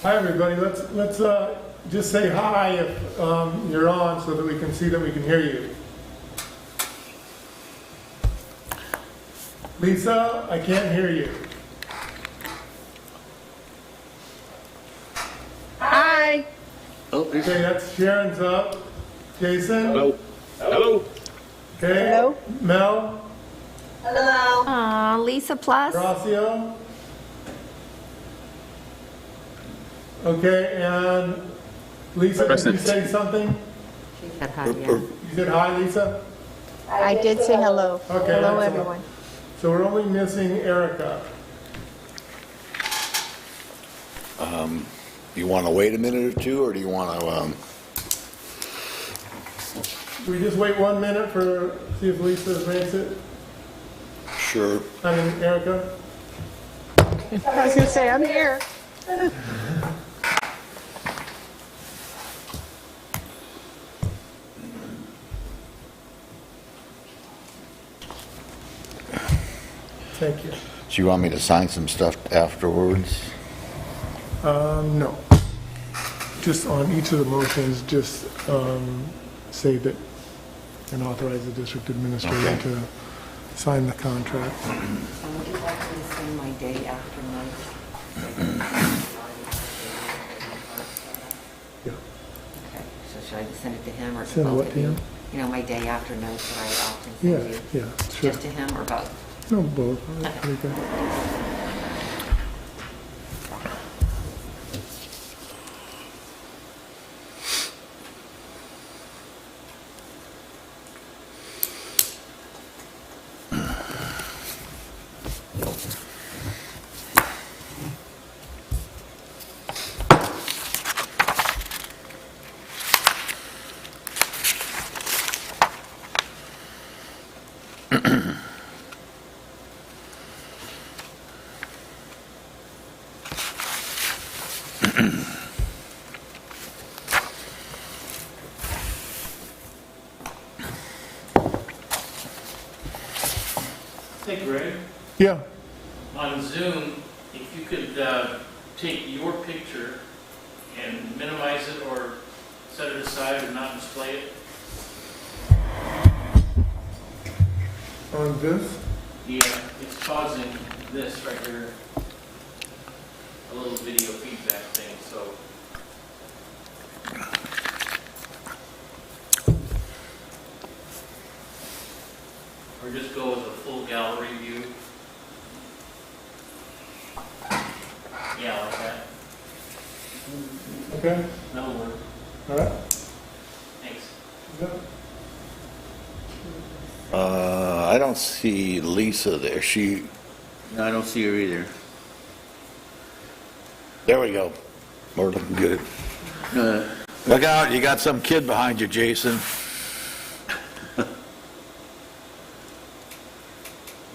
Hi, everybody. Let's just say hi if you're on, so that we can see that we can hear you. Lisa, I can't hear you. Hi. Oh, Okay, that's Sharon's up. Jason. hello. Hello. Okay. Hello. Mel. Hello. Lisa Plus. Horacio. Okay, and Lisa, did you say something? She said hi, yeah. You said hi, Lisa? I did say hello. Okay, Hello, excellent. everyone. So we're only missing Erica. You want to wait a minute or two, or do you want to? Should we just wait 1 minute for, see if Lisa makes it? Sure. I mean, Erica? I was going to say, I'm here. Thank you. Do you want me to sign some stuff afterwards? No. Just on each of the motions, just say that and authorize the district administrator Okay. to sign the contract. Would you like me to send my day after notes? Yeah. Okay, so should I just send it to him or to Send both what of to you? him? You know, my day after notes that I often Yeah, send you? yeah, sure. Just to him or both? No, both. Very good. Hey Greg, Yeah, on Zoom, if you could take your picture and minimize it or set it aside or not display it. on this. Yeah, it's causing this right here, a little video feedback thing, so. Or just go with a full gallery view. Yeah, like that. Okay, That'll work. all right. Thanks. Yeah. I don't see Lisa there. No, I don't see her either. There we go. We're looking good. Uh, Look out, you got some kid behind you, Jason.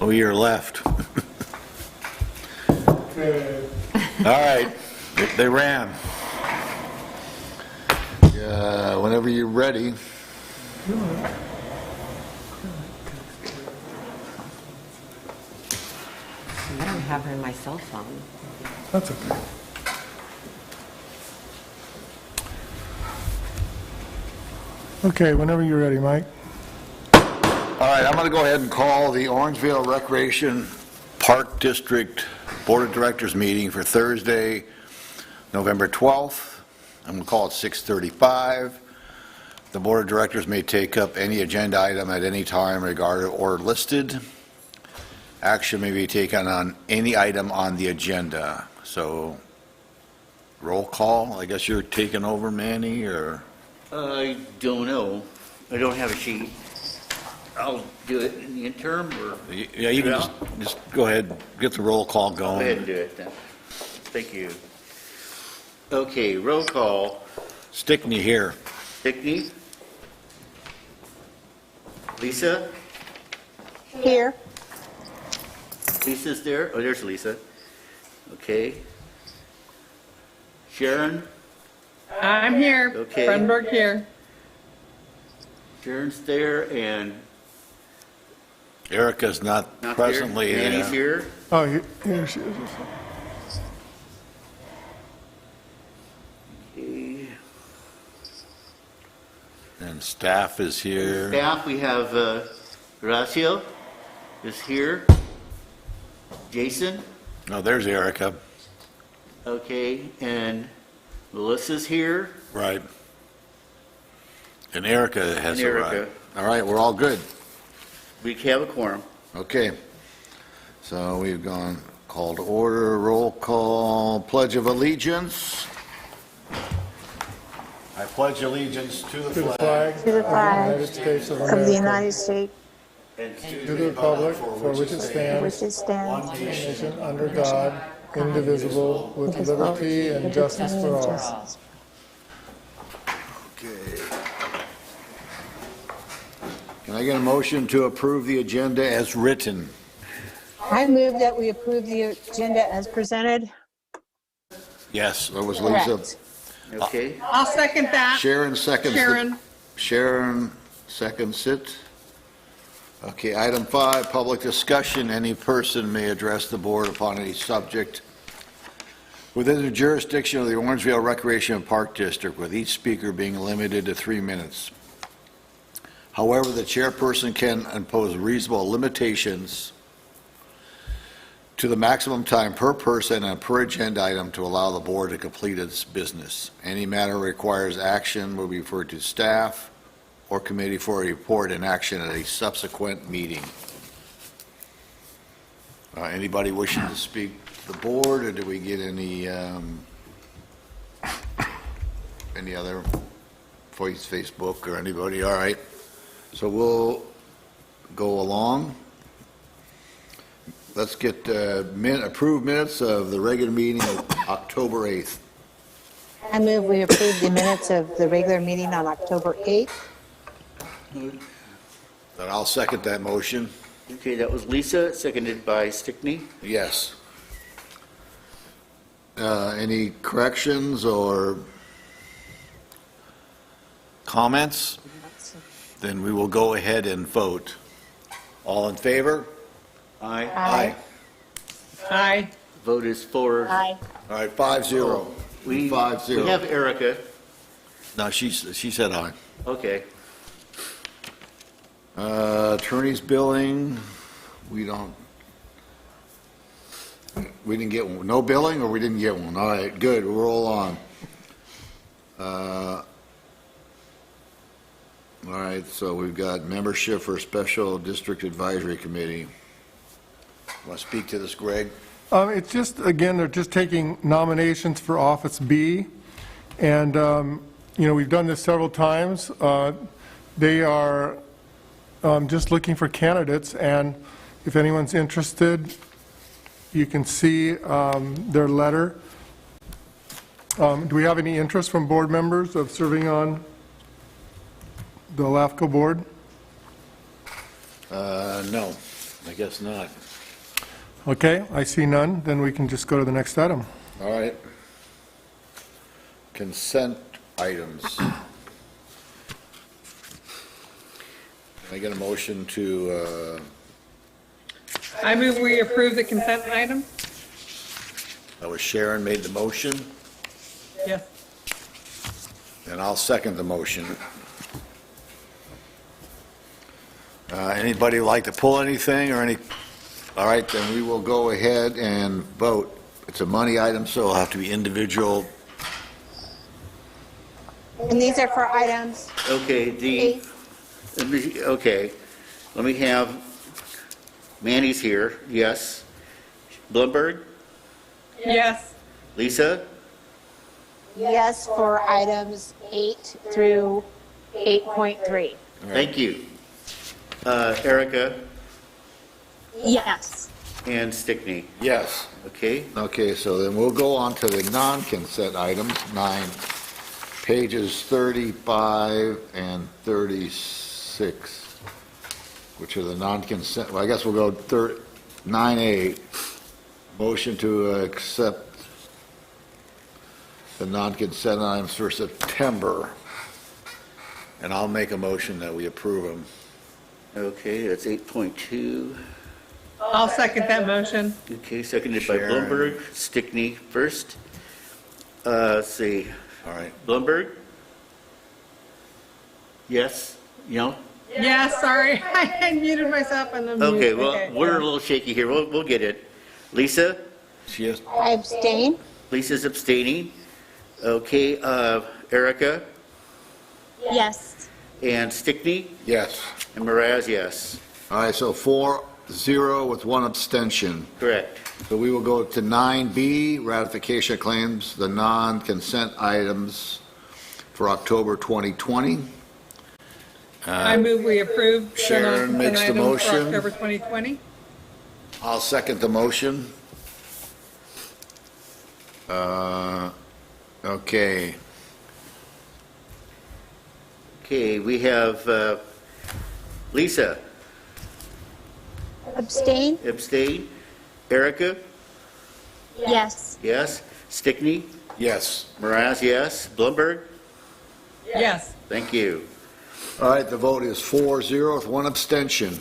Oh, you're left. Okay. All right, they ran. Whenever you're ready. I don't have her in my cell phone. That's okay. Okay, whenever you're ready, Mike. All right, I'm going to go ahead and call the Orangevale Recreation Park District Board of Directors meeting for Thursday, November 12th. I'm going to call it 6:35. The Board of Directors may take up any agenda item at any time regarded or listed. Action may be taken on any item on the agenda. So, roll call. I guess you're taking over, Manny, or? I don't know. I don't have a sheet. I'll do it in the interim, or Yeah, you can just go ahead, get the roll call go going. ahead and do it then. Thank you. Okay, roll call. Stickney here. Stickney? Lisa? Here. Lisa's there? Oh, there's Lisa. Okay. Sharon? I'm here. Okay. Frenberg here. Sharon's there, and Erica's not not presently here. Manny's there. here. Oh, here she is. And staff is here. Staff, we have Horacio is here. Jason, Oh, there's Erica. okay, and Melissa's here. Right. And Erica has And Erica. arrived. All right, we're all good. We have a quorum. Okay. So we've gone, called order, roll call, pledge of allegiance. I pledge allegiance to the To the flag flag To the of the flag United States of of the America, United States, and to the republic for which it stands, which it stands, one nation, under God, indivisible, with liberty and justice for all. Okay. Can I get a motion to approve the agenda as written? I move that we approve the agenda as presented. Yes, that was Lisa. Correct. Okay, I'll second that. Sharon seconds. Sharon. Sharon seconds it. Okay, item 5, public discussion. Any person may address the board upon any subject within the jurisdiction of the Orangevale Recreation and Park District, with each speaker being limited to 3 minutes. However, the chairperson can impose reasonable limitations to the maximum time per person and per agenda item to allow the board to complete its business. Any matter requires action will be referred to staff or committee for a report and action at a subsequent meeting. Anybody wishing to speak to the board, or do we get any other voice, Facebook, or anybody? All right. So we'll go along. Let's get approved minutes of the regular meeting of October 8th. I move we approve the minutes of the regular meeting on October 8th. And I'll second that motion. okay, that was Lisa, seconded by Stickney. Yes. Any corrections or comments? Then we will go ahead and vote. All in favor? Aye. Aye. Aye. Vote is for. Aye. All right, 5-0. We 5-0. We have Erica. No, she said aye. Okay. Attorney's billing, we didn't get one. No billing, or we didn't get one? All right, good, we'll roll on. All right, so we've got membership for Special District Advisory Committee. Want to speak to this, Greg? It's just, again, they're just taking nominations for Office B, and, we've done this several times. They are just looking for candidates, and if anyone's interested, you can see their letter. Do we have any interest from board members of serving on the LAFCO board? No, I guess not. Okay, I see none, then we can just go to the next item. All right. Consent items. Can I get a motion to, I move we approve the consent item. that was Sharon made the motion, Yes. and I'll second the motion. Anybody like to pull anything or any? All right, then we will go ahead and vote. It's a money item, so it'll have to be individual. And these are for items Okay, let me have, Manny's here, yes. Blumberg, Yes. Lisa, Yes for items 8 through 8.3. thank you. Erica Yes. and Stickney, Yes. okay? Okay, so then we'll go on to the non-consent items, 9, pages 35 and 36, which are the non-consent, well, I guess we'll go 9A, motion to accept the non-consent items for September. And I'll make a motion that we approve them. Okay, that's 8.2. I'll second that motion. Okay, seconded by Sharon. Blumberg, Stickney first. Let's see, All right. Blumberg, Yes? No? Yeah, sorry. I had muted myself and then Okay, muted. well, we're a little shaky here. We'll get it. Lisa? Yes. I abstain. Lisa's abstaining. Okay, Erica? Yes. And Stickney? Yes. And Mraz, yes. All right, so 4-0 with one abstention. Correct. So we will go to 9B, ratification of claims, the non-consent items for October 2020. I move we approve the Sharon makes the non-consent items for motion. October 2020. I'll second the motion. Okay. Okay, we have Lisa, Abstain. abstain. Erica? Yes. Yes. Stickney? Yes. Mraz, yes. Blumberg? Yes. Thank you. All right, the vote is 4-0 with one abstention.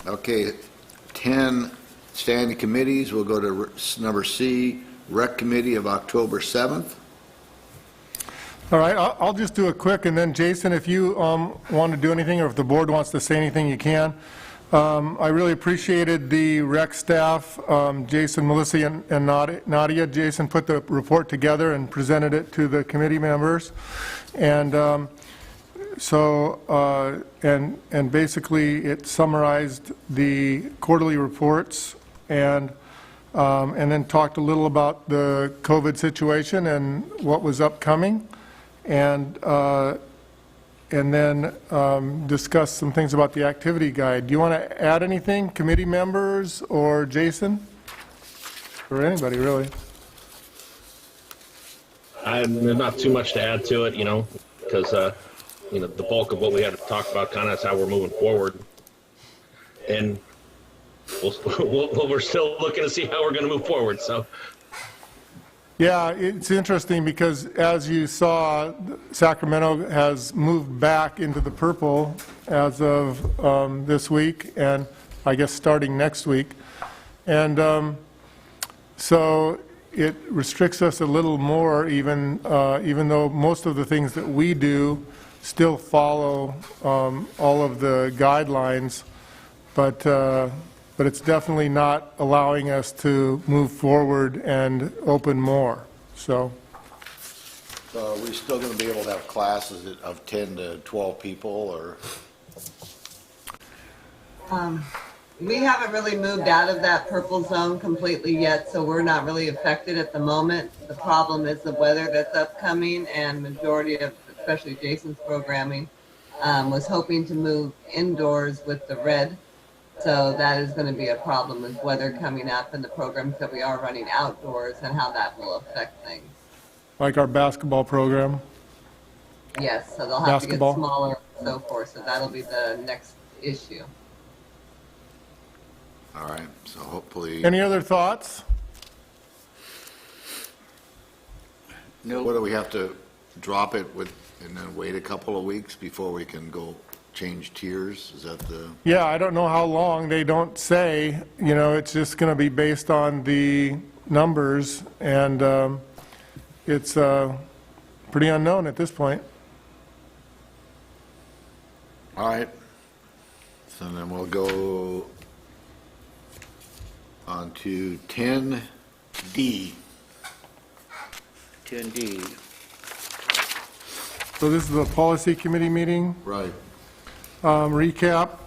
Okay, 10 standing committees. We'll go to number C, Rec Committee of October 7th. All right, I'll just do it quick, and then Jason, if you want to do anything, or if the board wants to say anything, you can. I really appreciated the rec staff, Jason, Melissa, and Nadia. Jason put the report together and presented it to the committee members. And and basically it summarized the quarterly reports and then talked a little about the COVID situation and what was upcoming. And then discuss some things about the activity guide. Do you want to add anything, committee members or Jason? Or anybody, really? There's not too much to add to it, because, the bulk of what we had to talk about kind of is how we're moving forward. And we're still looking to see how we're going to move forward, so. Yeah, it's interesting because as you saw, Sacramento has moved back into the purple as of this week, and I guess starting next week. And so it restricts us a little more, even though most of the things that we do still follow all of the guidelines, but it's definitely not allowing us to move forward and open more, so. So are we still going to be able to have classes of 10 to 12 people, or? We haven't really moved out of that purple zone completely yet, so we're not really affected at the moment. The problem is the weather that's upcoming, and majority of, especially Jason's programming, was hoping to move indoors with the red. So that is going to be a problem with weather coming up and the programs that we are running outdoors and how that will affect things. Like our basketball program. Yes, so they'll have Basketball. to get smaller and so forth. So that'll be the next issue. All right, so hopefully. Any other thoughts? No. What do we have to drop it with, and then wait a couple of weeks before we can go change tiers? Is that the? Yeah, I don't know how long. They don't say, it's just going to be based on the numbers, and it's pretty unknown at this point. All right. So then we'll go on to 10D. 10D. So this is a policy committee meeting. Right. Recap.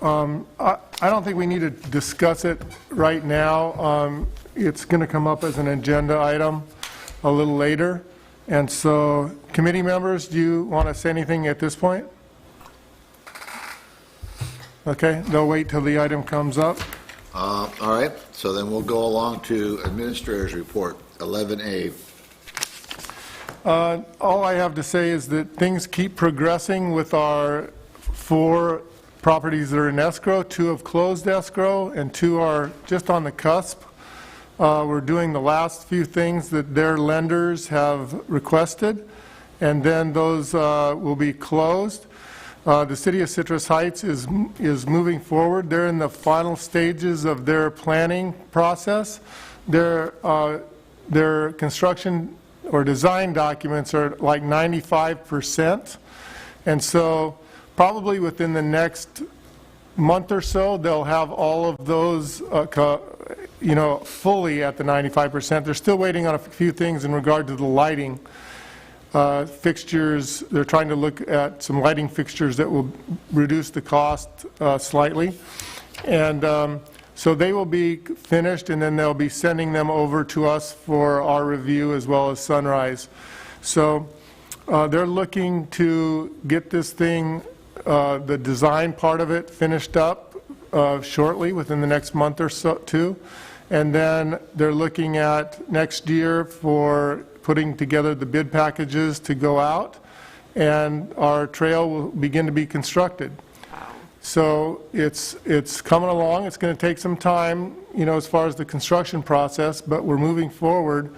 I don't think we need to discuss it right now. It's going to come up as an agenda item a little later. And so, committee members, do you want to say anything at this point? Okay, they'll wait till the item comes up. All right, so then we'll go along to Administrator's Report, 11A. All I have to say is that things keep progressing with our 4 properties that are in escrow. 2 have closed escrow, and 2 are just on the cusp. We're doing the last few things that their lenders have requested, and then those will be closed. The City of Citrus Heights is moving forward. They're in the final stages of their planning process. Their construction or design documents are like 95%. And so probably within the next month or so, they'll have all of those, fully at the 95%. They're still waiting on a few things in regard to the lighting fixtures. They're trying to look at some lighting fixtures that will reduce the cost slightly. And so they will be finished, and then they'll be sending them over to us for our review as well as Sunrise. So they're looking to get this thing, the design part of it, finished up shortly, within the next month or so, two. And then they're looking at next year for putting together the bid packages to go out, and our trail will begin to be constructed. So it's coming along. It's going to take some time, as far as the construction process, but we're moving forward.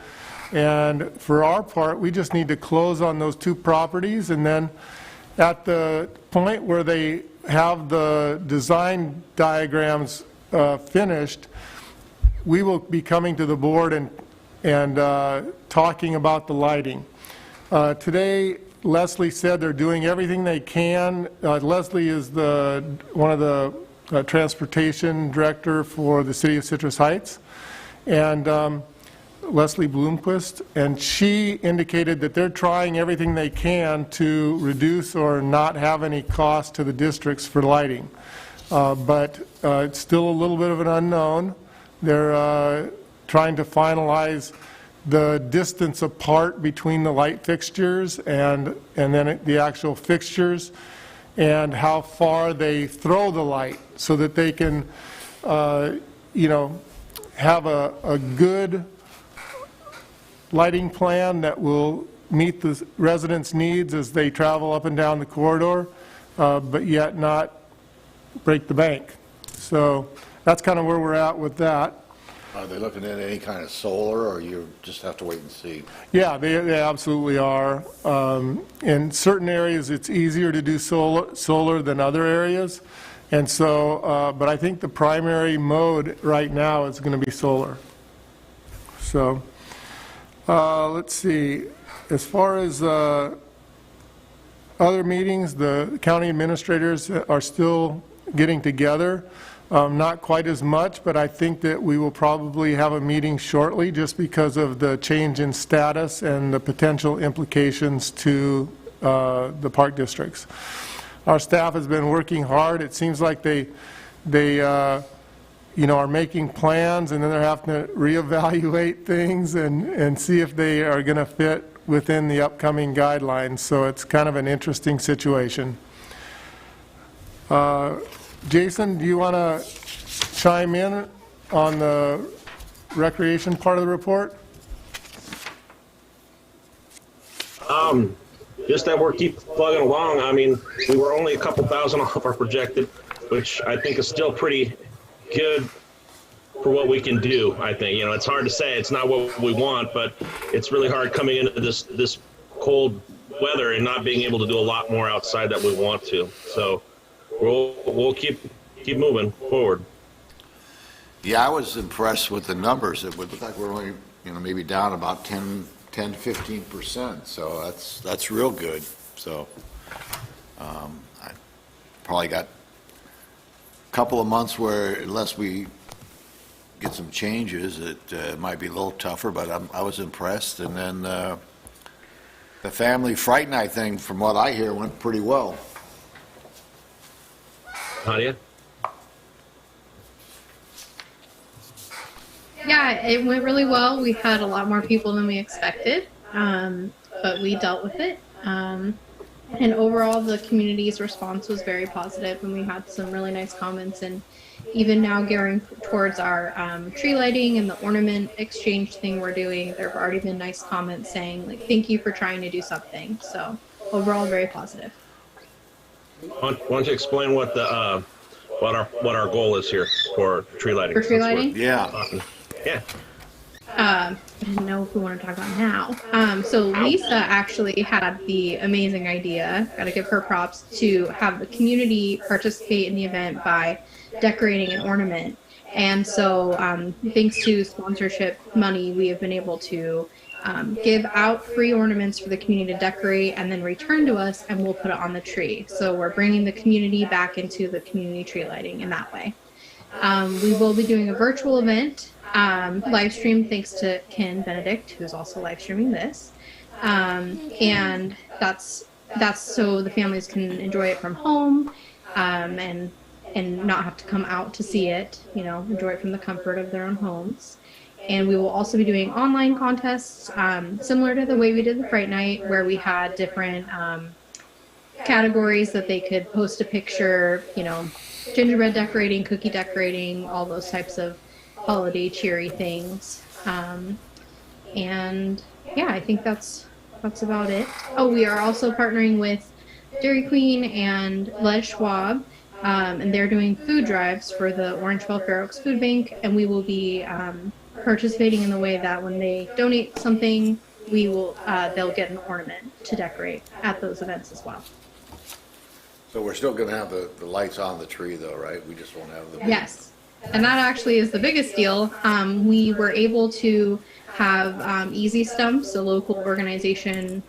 And for our part, we just need to close on those two properties, and then at the point where they have the design diagrams finished, we will be coming to the board and talking about the lighting. Today, Leslie said they're doing everything they can. Leslie is one of the transportation director for the city of Citrus Heights, and Leslie Bloomquist, and she indicated that they're trying everything they can to reduce or not have any cost to the districts for lighting. But it's still a little bit of an unknown. They're trying to finalize the distance apart between the light fixtures and then the actual fixtures, and how far they throw the light so that they can, have a good lighting plan that will meet the residents' needs as they travel up and down the corridor, but yet not break the bank. So that's kind of where we're at with that. Are they looking at any kind of solar, or you just have to wait and see? Yeah, they absolutely are. In certain areas, it's easier to do solar than other areas. And so, but I think the primary mode right now is going to be solar. So, let's see. As far as other meetings, the county administrators are still getting together. Not quite as much, but I think that we will probably have a meeting shortly just because of the change in status and the potential implications to the park districts. Our staff has been working hard. It seems like they are making plans, and then they're having to reevaluate things and see if they are going to fit within the upcoming guidelines. So it's kind of an interesting situation. Jason, do you want to chime in on the recreation part of the report? Just that we're keep plugging along. I mean, we were only a couple thousand off our projected, which I think is still pretty good for what we can do. I think, it's hard to say. It's not what we want, but it's really hard coming into this cold weather and not being able to do a lot more outside that we want to. So we'll keep moving forward. Yeah, I was impressed with the numbers. It would look like we're only, maybe down about 10 to 15%. So that's real good. So I probably got a couple of months where, unless we get some changes, it might be a little tougher. But I was impressed. And then the family Fright Night thing, from what I hear, went pretty well. Nadia? Yeah, it went really well. We had a lot more people than we expected, but we dealt with it. And overall, the community's response was very positive, and we had some really nice comments. And even now, gearing towards our tree lighting and the ornament exchange thing we're doing, there have already been nice comments saying, thank you for trying to do something. So overall, very positive. Why don't you explain what our goal is here for tree lighting? For tree lighting? Yeah. Yeah. I didn't know if we want to talk about now. So Lisa actually had the amazing idea, got to give her props, to have the community participate in the event by decorating an ornament. And so thanks to sponsorship money, we have been able to give out free ornaments for the community to decorate and then return to us, and we'll put it on the tree. So we're bringing the community back into the community tree lighting in that way. We will be doing a virtual event, live stream, thanks to K.Benedict, who's also live streaming this. And that's so the families can enjoy it from home, and not have to come out to see it, enjoy it from the comfort of their own homes. And we will also be doing online contests, similar to the way we did the Fright Night, where we had different categories that they could post a picture, gingerbread decorating, cookie decorating, all those types of holiday cheery things. And yeah, I think that's about it. Oh, we are also partnering with Dairy Queen and Les Schwab, and they're doing food drives for the Orangeville Fair Oaks Food Bank, and we will be participating in the way that when they donate something, they'll get an ornament to decorate at those events as well. So we're still going to have the lights on the tree, though, right? We just won't have the... Yes, and that actually is the biggest deal. We were able to have Easy Stumps, a local organization,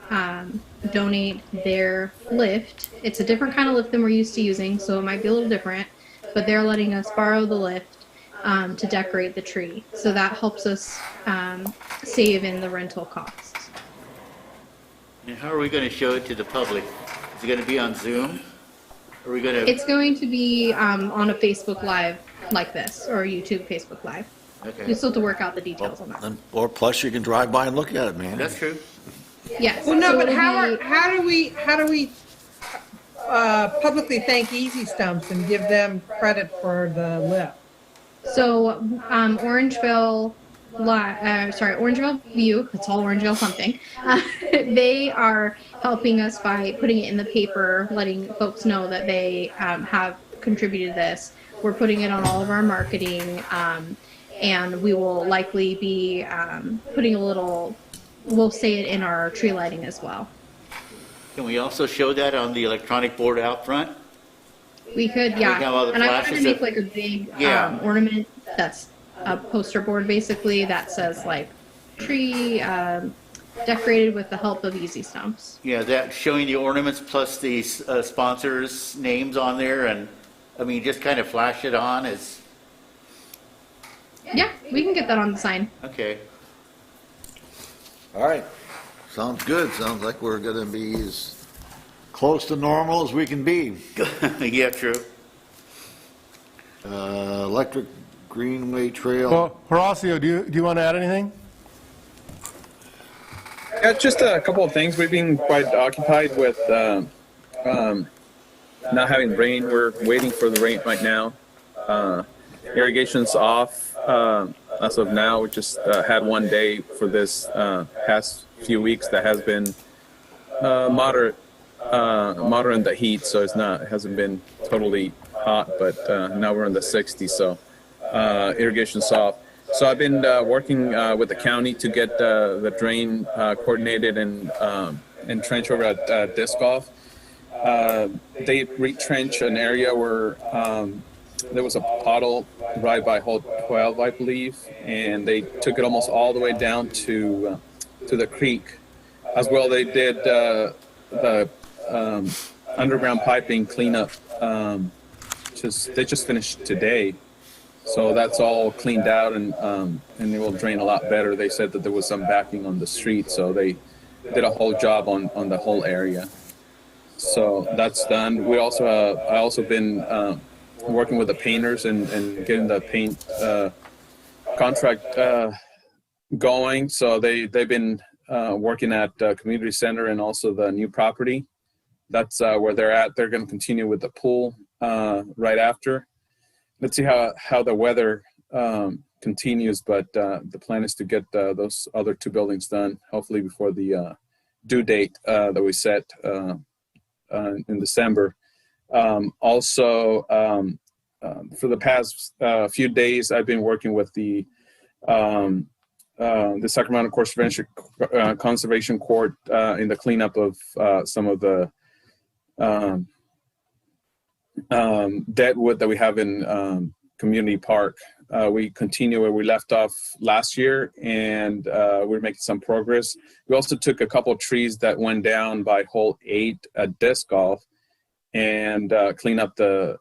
donate their lift. It's a different kind of lift than we're used to using, so it might be a little different, but they're letting us borrow the lift to decorate the tree. So that helps us save in the rental costs. And how are we going to show it to the public? Is it going to be on Zoom? Are we going to... It's going to be on a Facebook Live like this, or a YouTube Facebook Live. Okay. You still have to work out the details on that. Or plus you can drive by and look at it, man. That's true. Yes. Well, no, so but it'll how be- do we publicly thank Easy Stumps and give them credit for the lift? So Orangeville View, it's all Orangeville something. They are helping us by putting it in the paper, letting folks know that they have contributed this. We're putting it on all of our marketing, and we will likely be putting we'll say it in our tree lighting as well. Can we also show that on the electronic board out front? We could, yeah. have all the And I wanted flashes to make of- like a big Yeah. ornament that's a poster board basically that says like tree decorated with the help of Easy Stumps. Yeah, that showing the ornaments plus the sponsors' names on there, and just kind of flash it on as... Yeah, we can get that on the sign. Okay. All right. Sounds good. Sounds like we're going to be as close to normal as we can be. Yeah, true. Electric Greenway Trail. Well, Horacio, do you want to add anything? Yeah, just a couple of things. We've been quite occupied with not having rain. We're waiting for the rain right now. Irrigation's off as of now. We just had one day for this past few weeks that has been moderate in the heat, so it hasn't been totally hot, but now we're in the 60s, so irrigation's off. So I've been working with the county to get the drain coordinated and trench over at Disc Golf. They retrench an area where there was a puddle right by hole 12, I believe, and they took it almost all the way down to the creek. As well, they did the underground piping cleanup. They just finished today. So that's all cleaned out, and it will drain a lot better. They said that there was some backing on the street, so they did a whole job on the whole area. So that's done. I also been working with the painters and getting the paint contract going. So they've been working at community center and also the new property. That's where they're at. They're going to continue with the pool right after. Let's see how the weather continues, but the plan is to get those other two buildings done, hopefully before the due date that we set in December. Also, for the past few days, I've been working with the Sacramento Conservation Court in the cleanup of some of the dead wood that we have in Community Park. we continue where we left off last year, and we're making some progress. We also took a couple of trees that went down by hole 8 at disc golf and clean up the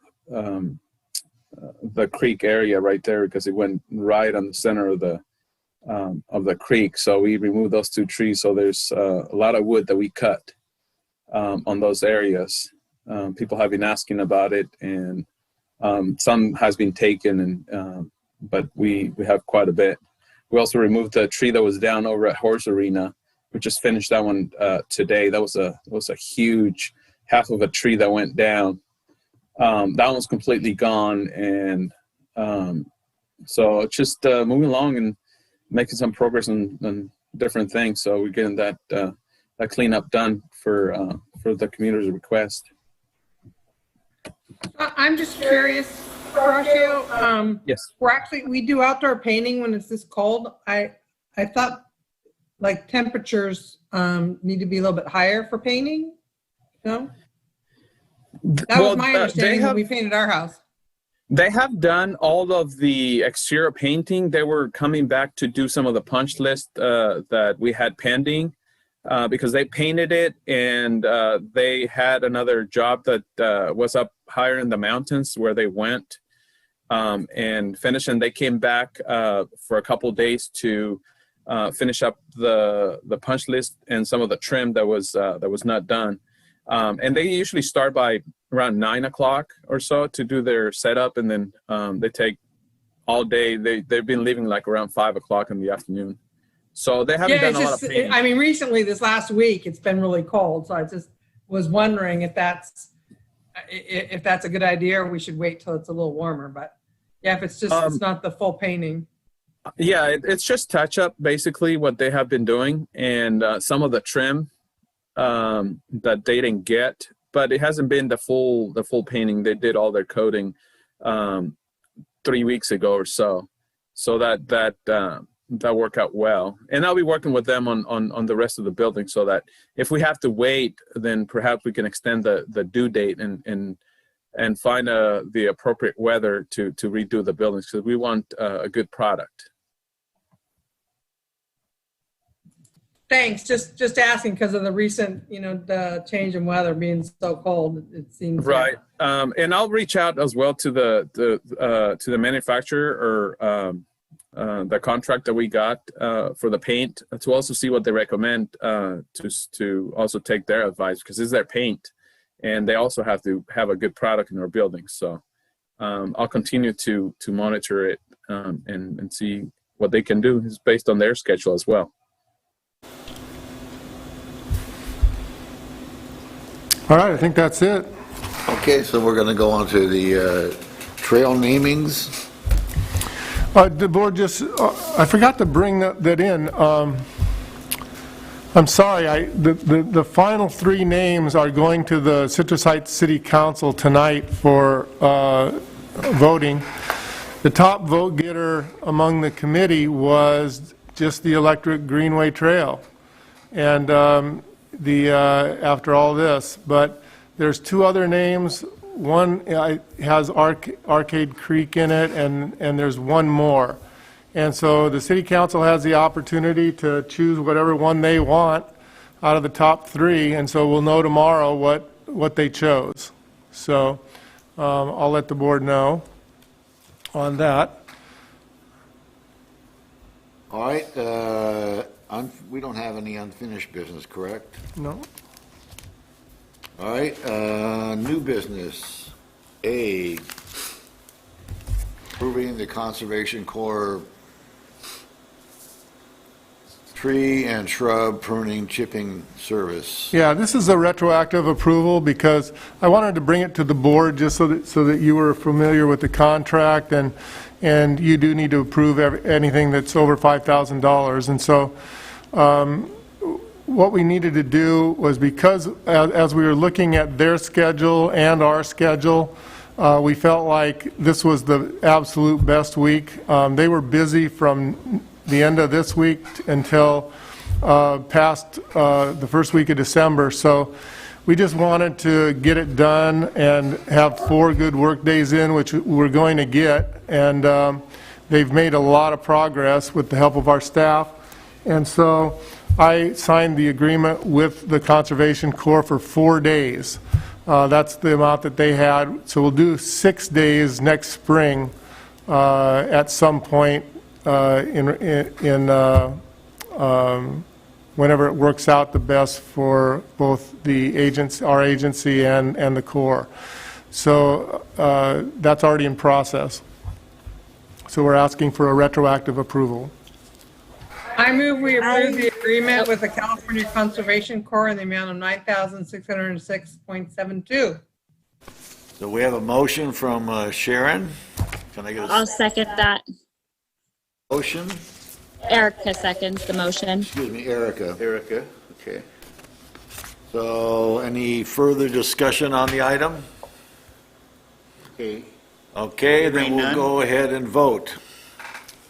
creek area right there because it went right on the center of the creek. So we removed those 2 trees. So there's a lot of wood that we cut on those areas. People have been asking about it, and some has been taken, and but we have quite a bit. We also removed the tree that was down over at Horse Arena. We just finished that one today. That was a huge half of a tree that went down. That one's completely gone, and so it's just moving along and making some progress on different things. So we're getting that cleanup done for the community's request. I'm just curious, Horacio. Yes. We do outdoor painting when it's this cold. I thought like temperatures need to be a little bit higher for painting. No? That was my understanding when we painted our house. They have done all of the exterior painting. They were coming back to do some of the punch list that we had pending because they painted it, and they had another job that was up higher in the mountains where they went and finished. And they came back for a couple of days to finish up the punch list and some of the trim that was not done. And they usually start by around 9 o'clock or so to do their setup, and then they take all day. They've been leaving like around 5 o'clock in the afternoon. So they haven't done a lot of painting. I mean, recently, this last week, it's been really cold. So I just was wondering if that's a good idea, or we should wait till it's a little warmer. But yeah, if it's just it's not the full painting. Yeah, it's just touch up basically what they have been doing, and some of the trim that they didn't get, but it hasn't been the full painting. They did all their coating 3 weeks ago or so. So that worked out well. And I'll be working with them on the rest of the building, so that if we have to wait, then perhaps we can extend the due date and find the appropriate weather to redo the buildings, because we want a good product. Thanks. Just asking because of the recent, the change in weather being so cold. It seems right. And I'll reach out as well to the manufacturer or the contract that we got for the paint, to also see what they recommend, to also take their advice, because it's their paint, and they also have to have a good product in our building. So I'll continue to monitor it and see what they can do. It's based on their schedule as well. All right, I think that's it. Okay, so we're going to go on to the trail namings. The board just, I forgot to bring that in. I'm sorry, the final 3 names are going to the Citrus Heights City Council tonight for voting. The top vote getter among the committee was just the Electric Greenway Trail. And after all this, but there's 2 other names. One has Arcade Creek in it, and there's one more. And so the city council has the opportunity to choose whatever one they want out of the top 3, and so we'll know tomorrow what they chose. So I'll let the board know on that. All right, we don't have any unfinished business, correct? No? All right, new business. A, approving the Conservation Corps tree and shrub pruning chipping service. Yeah, this is a retroactive approval because I wanted to bring it to the board just so that you were familiar with the contract, and you do need to approve anything that's over $5,000. And so what we needed to do was, because as we were looking at their schedule and our schedule, we felt like this was the absolute best week. They were busy from the end of this week until past the first week of December. So we just wanted to get it done and have 4 good work days in, which we're going to get. And they've made a lot of progress with the help of our staff. And so I signed the agreement with the Conservation Corps for 4 days. That's the amount that they had. So we'll do 6 days next spring at some point whenever it works out the best for both the agency, our agency, and the Corps. So that's already in process. So we're asking for a retroactive approval. I move we approve the agreement with the California Conservation Corps in the amount of $9,606.72. So we have a motion from Sharon. Can I get I'll a second that. motion? Erica seconds the motion. Excuse me, Erica. Erica, okay. So any further discussion on the item? Okay, Okay, then Hearing we'll none. go ahead and vote.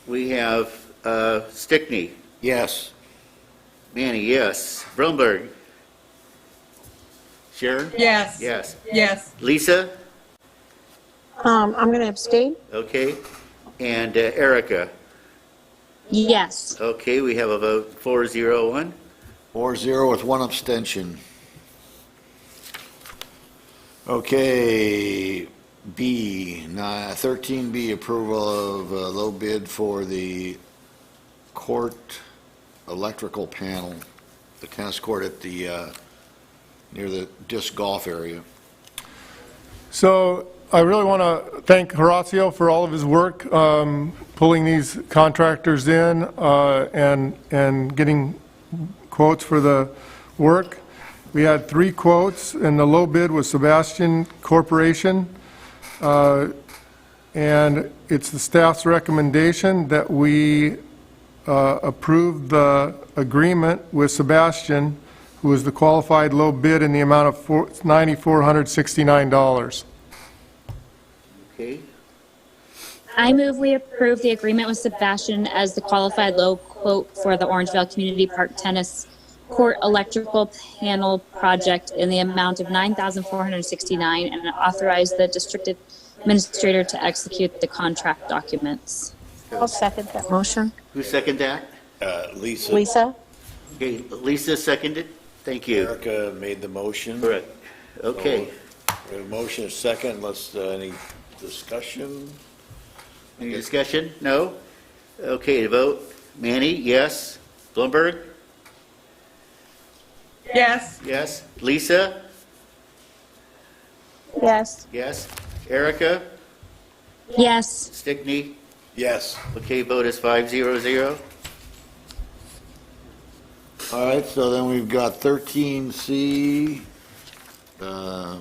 we have Stickney, Yes. Manny, yes. Brumberg. Sharon? Yes. Yes. Yes. Lisa? I'm going to abstain. Okay. And Erica? Yes. Okay, we have a vote 4-0-1. 4-0 with one abstention. Okay, 13B, approval of low bid for the court electrical panel, the tennis court at the, near the disc golf area. So I really want to thank Horacio for all of his work pulling these contractors in and getting quotes for the work. We had 3 quotes, and the low bid was Sebastian Corporation. And it's the staff's recommendation that we approve the agreement with Sebastian, who is the qualified low bid in the amount of $9,469. Okay. I move we approve the agreement with Sebastian as the qualified low quote for the Orangevale Community Park Tennis Court electrical panel project in the amount of $9,469 and authorize the district administrator to execute the contract documents. I'll second that motion. Who seconded that? Lisa. Lisa? Okay, Lisa seconded. Thank you. Erica made the motion. Correct. Okay. We have a motion, a second. Let's, any discussion? Any discussion? No? Okay, to vote. Manny, yes. Blumberg? Yes. Yes. Lisa? Yes. Yes. Erica? Yes. Stickney? Yes. Okay, vote is 5-0-0. All right, so then we've got 13C, the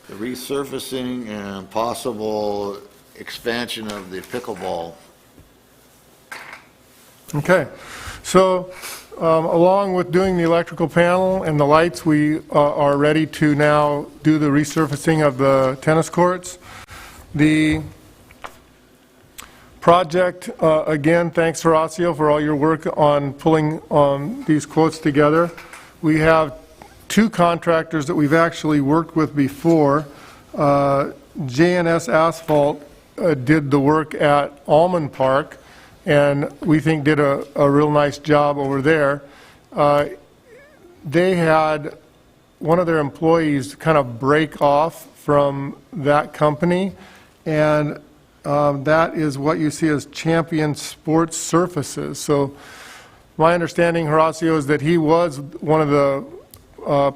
resurfacing and possible expansion of the pickleball. Okay, so along with doing the electrical panel and the lights, we are ready to now do the resurfacing of the tennis courts. The project, again, thanks Horacio for all your work on pulling these quotes together. We have 2 contractors that we've actually worked with before. J&S Asphalt did the work at Almond Park, and we think did a real nice job over there. They had one of their employees kind of break off from that company, and that is what you see as Champion Sports Surfaces. So my understanding, Horacio, is that he was one of the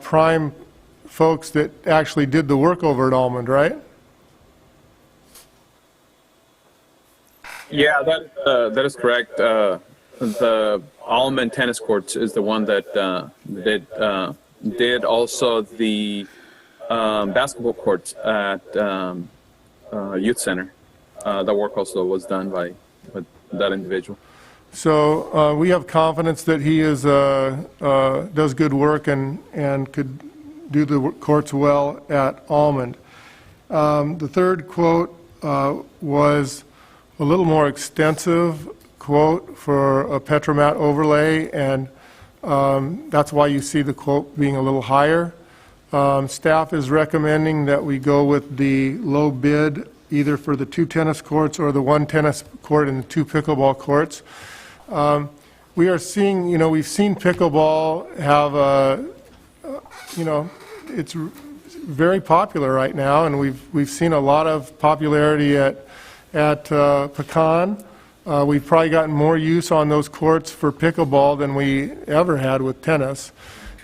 prime folks that actually did the work over at Almond, right? Yeah, that is correct. The Almond Tennis Courts is the one that did also the basketball courts at Youth Center. That work also was done by that individual. So we have confidence that he is does good work and could do the courts well at Almond. The third quote was a little more extensive quote for a Petromat overlay, and that's why you see the quote being a little higher. Staff is recommending that we go with the low bid either for the 2 tennis courts or the 1 tennis court and the 2 pickleball courts. We are seeing, we've seen pickleball have it's very popular right now, and we've seen a lot of popularity at Pecan. We've probably gotten more use on those courts for pickleball than we ever had with tennis.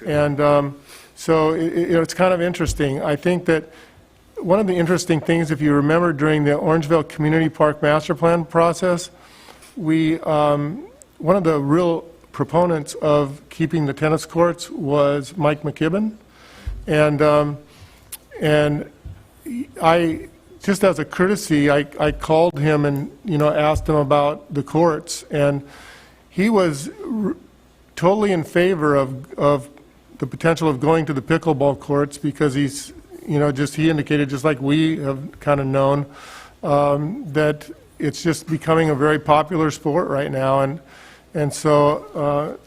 And so it's kind of interesting. I think that one of the interesting things, if you remember during the Orangevale Community Park Master Plan process, one of the real proponents of keeping the tennis courts was Mike McKibben. And I, just as a courtesy, I called him and, asked him about the courts. And he was totally in favor of the potential of going to the pickleball courts because he indicated, just like we have kind of known, that it's just becoming a very popular sport right now. And so,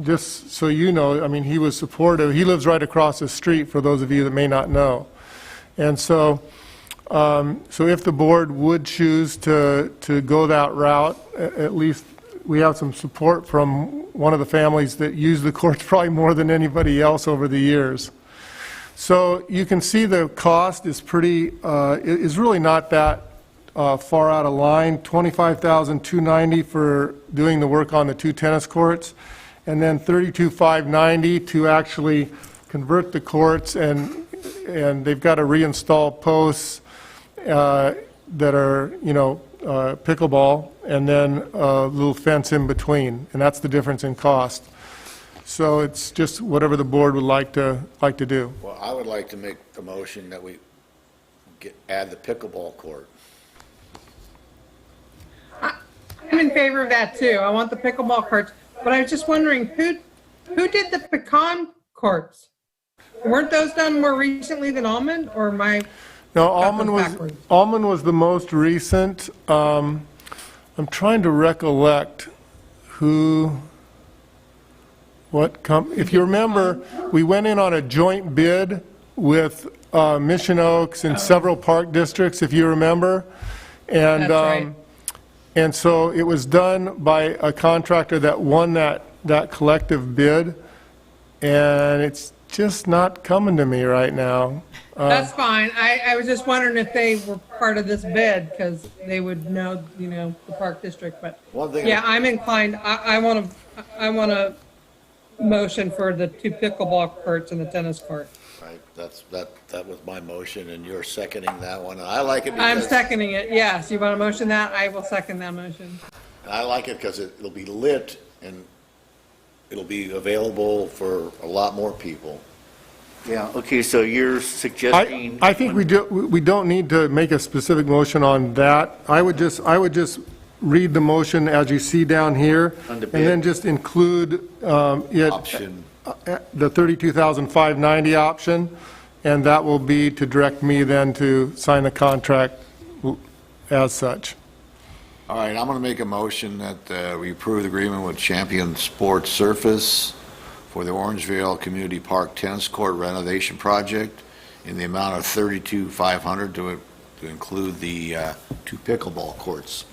just so you know, he was supportive. He lives right across the street, for those of you that may not know. And so, so if the board would choose to go that route, at least we have some support from one of the families that use the courts probably more than anybody else over the years. So you can see the cost is is really not that far out of line. $25,290 for doing the work on the 2 tennis courts, and then $32,590 to actually convert the courts, and they've got to reinstall posts that are pickleball, and then a little fence in between, and that's the difference in cost. So it's just whatever the board would like to do. Well, I would like to make the motion that we add the pickleball court. I'm in favor of that too. I want the pickleball courts, but I was just wondering who did the pecan courts? Weren't those done more recently than Almond, or my? No, Almond was the most recent. I'm trying to recollect if you remember, we went in on a joint bid with Mission Oaks and several park districts, if you remember. And That's right. And so it was done by a contractor that won that collective bid, and it's just not coming to me right now. That's fine. I was just wondering if they were part of this bid, because they would know, the park district. But yeah, I'm inclined. I want to motion for the 2 pickleball courts and the tennis court. Right, that was my motion, and you're seconding that one. I like it I'm because seconding it. Yes, you want to motion that? I will second that motion. I like it because it'll be lit and it'll be available for a lot more people. Yeah, okay, so you're suggesting... I think we don't need to make a specific motion on that. I would just read the motion as you see down here, and then just include Option. the $32,590 option, and that will be to direct me then to sign the contract as such. All right, I'm going to make a motion that we approve the agreement with Champion Sports Surface for the Orangevale Community Park Tennis Court renovation project in the amount of $32,500 to include the 2 pickleball courts.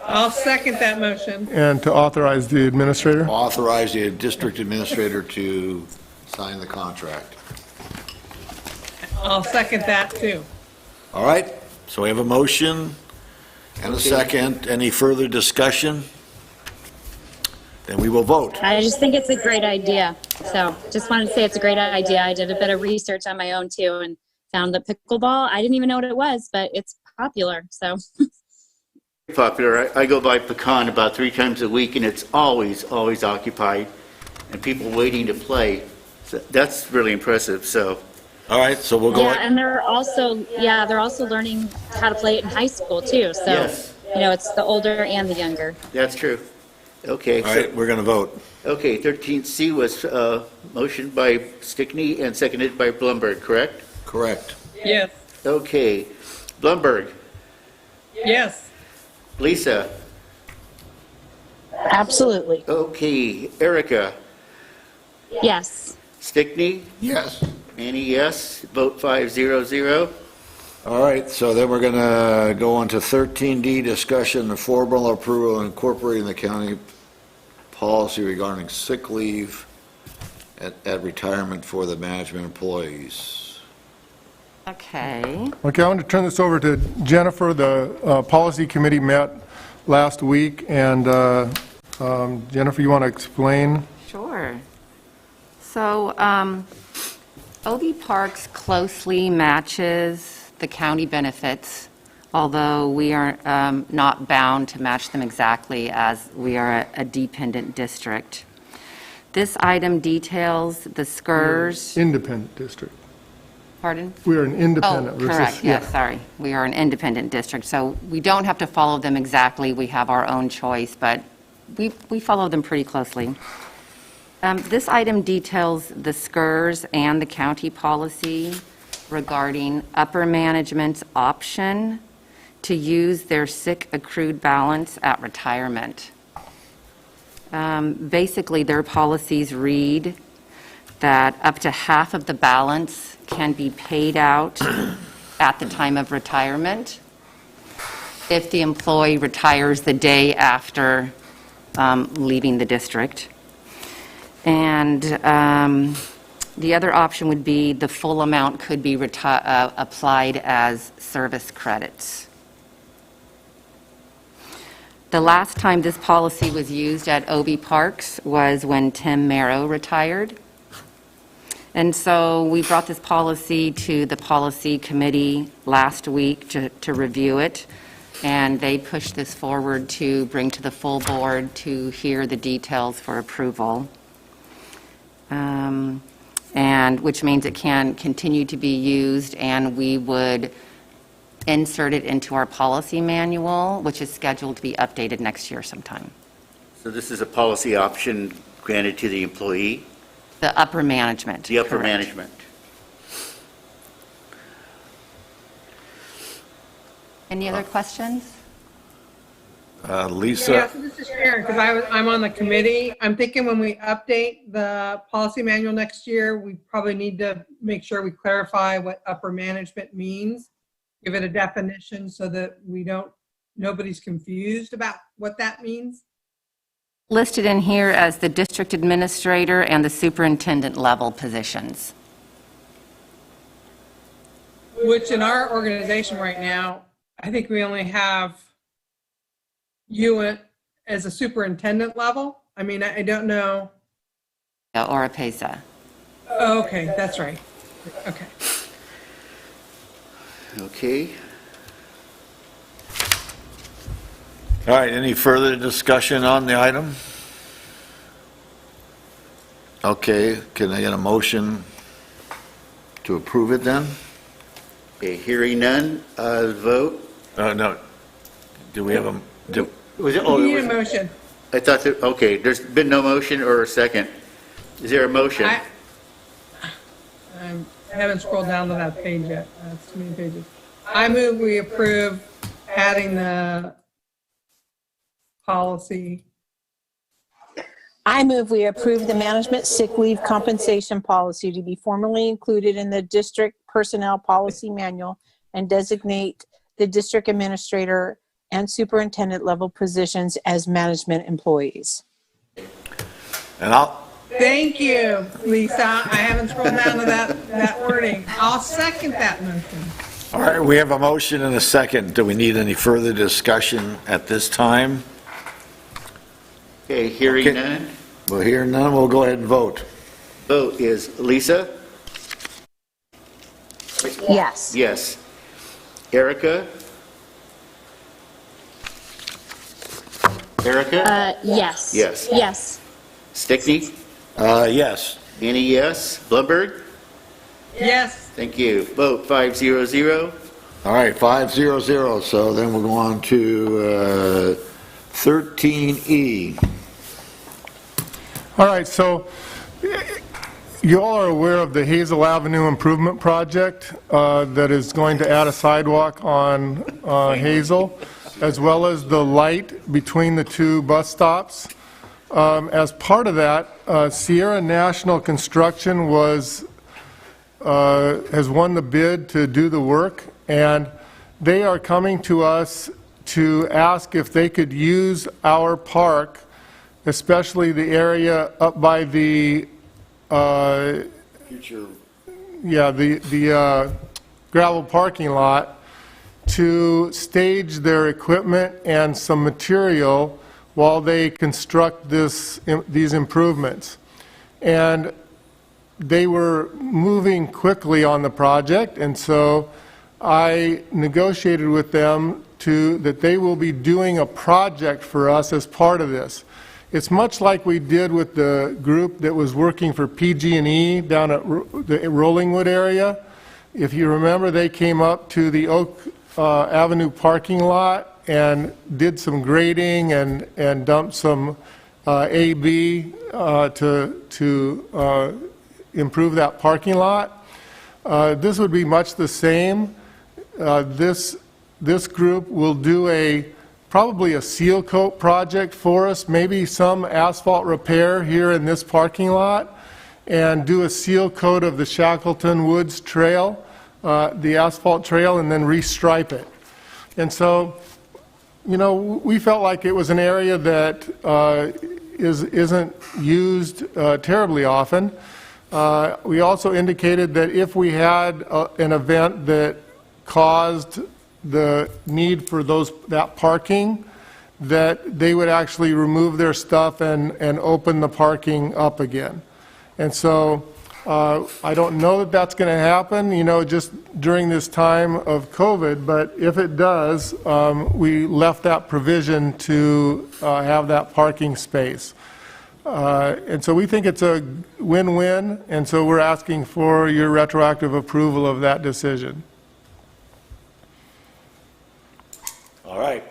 I'll second that motion. And to authorize the administrator? Authorize the district administrator to sign the contract. I'll second that too. All right, so we have a motion and a second. Any further discussion? Then we will vote. I just think it's a great idea. So just wanted to say it's a great idea. I did a bit of research on my own too and found that pickleball, I didn't even know what it was, but it's popular. So Popular. I go by Pecan about 3 times a week, and it's always occupied, and people waiting to play. So that's really impressive. So, all right, so we'll go. Yeah, and they're also learning how to play it in high school too. So yes, it's the older and the younger. that's true. Okay. All right, we're going to vote. Okay. 13C was motioned by Stickney and seconded by Blumberg. Correct. Correct. Yes. Okay. Blumberg. Yes. Lisa. Absolutely. Okay. Erica. Yes. Stickney. Yes. Annie, yes. Vote 5-0-0. All right, so then we're going to go on to 13D, discussion of formal approval incorporating the county policy regarding sick leave at retirement for the management employees. Okay. Okay, I want to turn this over to Jennifer. The policy committee met last week, and Jennifer, you want to explain? Sure. So OB Parks closely matches the county benefits, although we are not bound to match them exactly as we are a dependent district. This item details the SCRS. Independent district. Pardon? We are an independent. Oh, correct, yeah. yes, sorry. We are an independent district, so we don't have to follow them exactly. We have our own choice, but we follow them pretty closely. This item details the SCRS and the county policy regarding upper management's option to use their sick accrued balance at retirement. Basically, their policies read that up to half of the balance can be paid out at the time of retirement if the employee retires the day after leaving the district. And the other option would be the full amount could be applied as service credits. The last time this policy was used at OB Parks was when Tim Merrow retired. And so we brought this policy to the policy committee last week to review it, and they pushed this forward to bring to the full board to hear the details for approval. And which means it can continue to be used, and we would insert it into our policy manual, which is scheduled to be updated next year sometime. So this is a policy option granted to the employee? The upper management. The upper correct. management. Any other questions? Lisa? Yeah, so this is Sharon, because I'm on the committee. I'm thinking when we update the policy manual next year, we probably need to make sure we clarify what upper management means, give it a definition so that nobody's confused about what that means. Listed in here as the district administrator and the superintendent level positions. Which in our organization right now, I think we only have you as a superintendent level. I mean, I don't know. Or a PESA. Oh, okay, that's right. Okay. Okay. All right, any further discussion on the item? Okay, can I get a motion to approve it then? Okay, hearing none, vote. No. Do we have a, Was it? You Oh, need it a was, motion. I thought that, okay, there's been no motion or a second. Is there a motion? I haven't scrolled down to that page yet. That's too many pages. I move we approve adding the policy. I move we approve the management sick leave compensation policy to be formally included in the district personnel policy manual and designate the district administrator and superintendent level positions as management employees. and Thank you, Lisa. I haven't scrolled down to that wording. I'll second that motion. all right, we have a motion and a second. Do we need any further discussion at this time? Okay, hearing Okay. none. We'll hear none, we'll go ahead and vote. Vote is Lisa? Yes. Yes. Erica? Erica? Yes. Yes. Yes. Stickney? Yes. Annie, yes. Blumberg? Yes. Thank you. Vote 500. All right, 500, so then we'll go on to 13E. All right, so you all are aware of the Hazel Avenue Improvement Project that is going to add a sidewalk on Hazel, as well as the light between the two bus stops. As part of that, Sierra National Construction has won the bid to do the work, And they are coming to us to ask if they could use our park, especially the area up by the Future. the gravel parking lot, to stage their equipment and some material while they construct these improvements. And they were moving quickly on the project, and so I negotiated with them that they will be doing a project for us as part of this. It's much like we did with the group that was working for PG&E down at the Rollingwood area. If you remember, they came up to the Oak Avenue parking lot and did some grading and dumped some AB to improve that parking lot. This would be much the same. This group will do probably a seal coat project for us, maybe some asphalt repair here in this parking lot, and do a seal coat of the Shackleton Woods Trail, the asphalt trail, and then restripe it. And so, you know, we felt like it was an area that isn't used terribly often. We also indicated that if we had an event that caused the need for that parking, that they would actually remove their stuff and open the parking up again. And so I don't know that that's going to happen, you know, just during this time of COVID, but if it does, we left that provision to have that parking space. And so we think it's a win-win, and so we're asking for your retroactive approval of that decision. All right.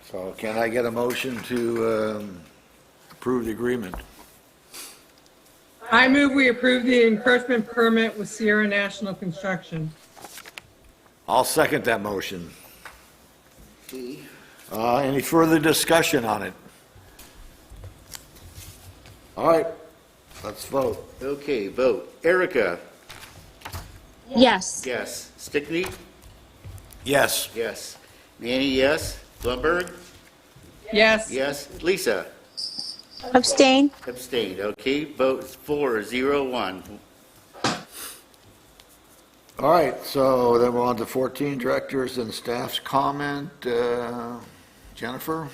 So can I get a motion to approve the agreement? I move we approve the encroachment permit with Sierra National Construction. I'll second that motion. Any further discussion on it? All right, let's vote. Okay, vote. Erica? Yes. Yes. Stickney? Yes. Yes. Manny, yes. Blumberg? Yes. Yes. Lisa? Abstain? Abstained. Okay, vote 4-0-1. All right, so then we're on to 14, directors and staff's comment. Jennifer?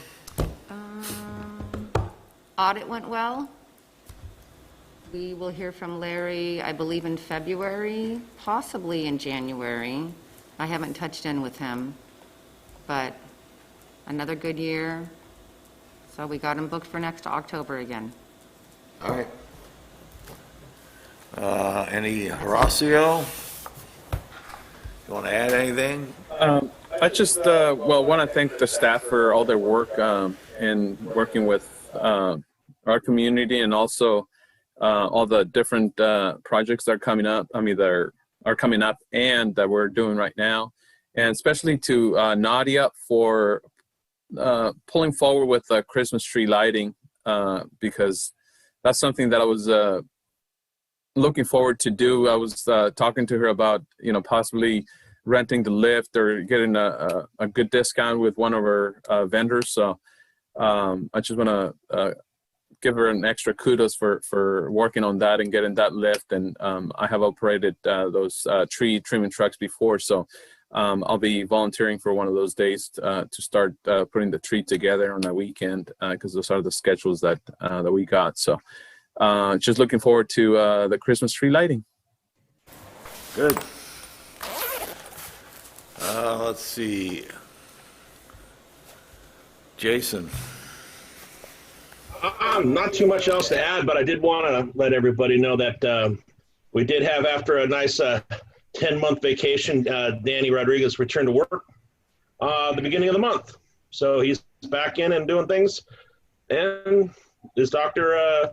Audit went well. We will hear from Larry, I believe, in February, possibly in January. I haven't touched in with him, but another good year. So we got him booked for next October again. All right. Any Horacio? You want to add anything? I just, want to thank the staff for all their work in working with our community, and also all the different projects that are coming up. I mean, that are coming up and that we're doing right now. And especially to Nadia for pulling forward with the Christmas tree lighting, because that's something that I was looking forward to do. I was talking to her about, possibly renting the lift or getting a good discount with one of our vendors. So I just want to give her an extra kudos for working on that and getting that lift. And I have operated those tree trimming trucks before, so I'll be volunteering for one of those days to start putting the tree together on a weekend, because those are the schedules that we got. So just looking forward to the Christmas tree lighting. Good. Let's see. Jason? Not too much else to add, but I did want to let everybody know that we did have, after a nice 10-month vacation, Danny Rodriguez returned to work the beginning of the month. So he's back in and doing things. And his doctor,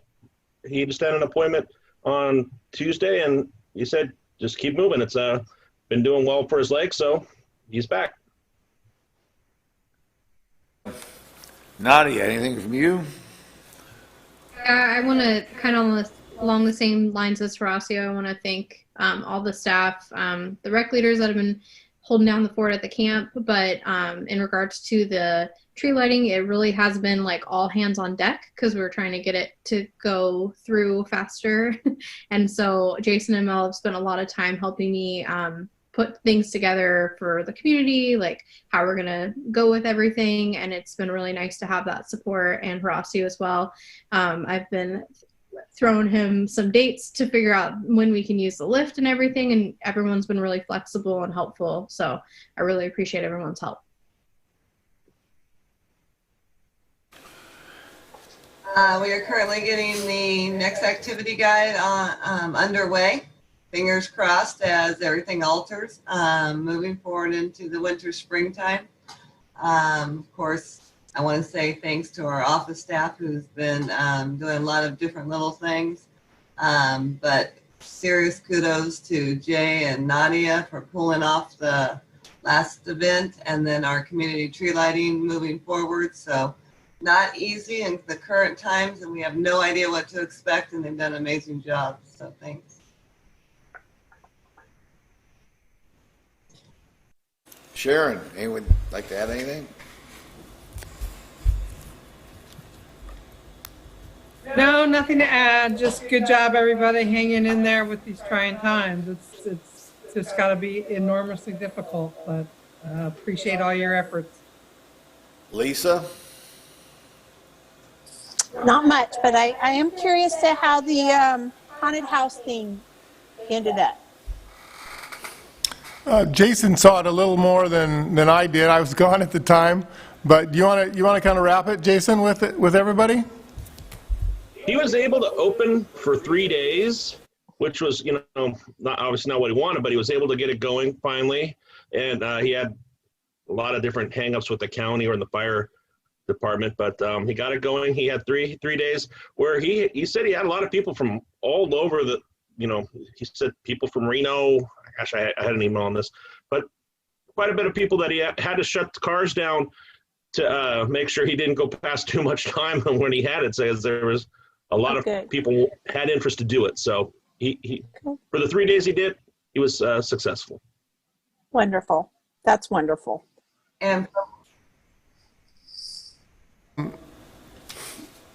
he just had an appointment on Tuesday, and he said, just keep moving. It's been doing well for his leg, so he's back. Nadia, anything from you? I want to kind of along the same lines as Horacio. I want to thank all the staff, the rec leaders that have been holding down the fort at the camp. But in regards to the tree lighting, it really has been like all hands on deck because we were trying to get it to go through faster. And so Jason and Mel have spent a lot of time helping me put things together for the community, like how we're going to go with everything. And it's been really nice to have that support, and Horacio as well. I've been throwing him some dates to figure out when we can use the lift and everything. And everyone's been really flexible and helpful. So I really appreciate everyone's help. We are currently getting the next activity guide underway. Fingers crossed as everything alters, moving forward into the winter, springtime. Of course, I want to say thanks to our office staff who's been doing a lot of different little things. But serious kudos to Jay and Nadia for pulling off the last event, and then our community tree lighting moving forward. So not easy in the current times, and we have no idea what to expect, and they've done an amazing job. So thanks. Sharon, anyone like to add anything? No, nothing to add. Just good job, everybody, hanging in there with these trying times. It's just got to be enormously difficult, but appreciate all your efforts. Lisa? Not much, but I am curious to how the haunted house thing ended up. Jason saw it a little more than I did. I was gone at the time, but you want to kind of wrap it, Jason, with everybody? He was able to open for 3 days, which was, not obviously not what he wanted, but he was able to get it going finally. And he had a lot of different hangups with the county or in the fire department, but he got it going. He had three days where he said he had a lot of people from all over the, he said people from Reno. Gosh, I had an email on this, but quite a bit of people that he had to shut the cars down to make sure he didn't go past too much time when he had it, says there was a lot of people had interest to do it. So he for the 3 days he did, he was successful. Wonderful. That's wonderful. And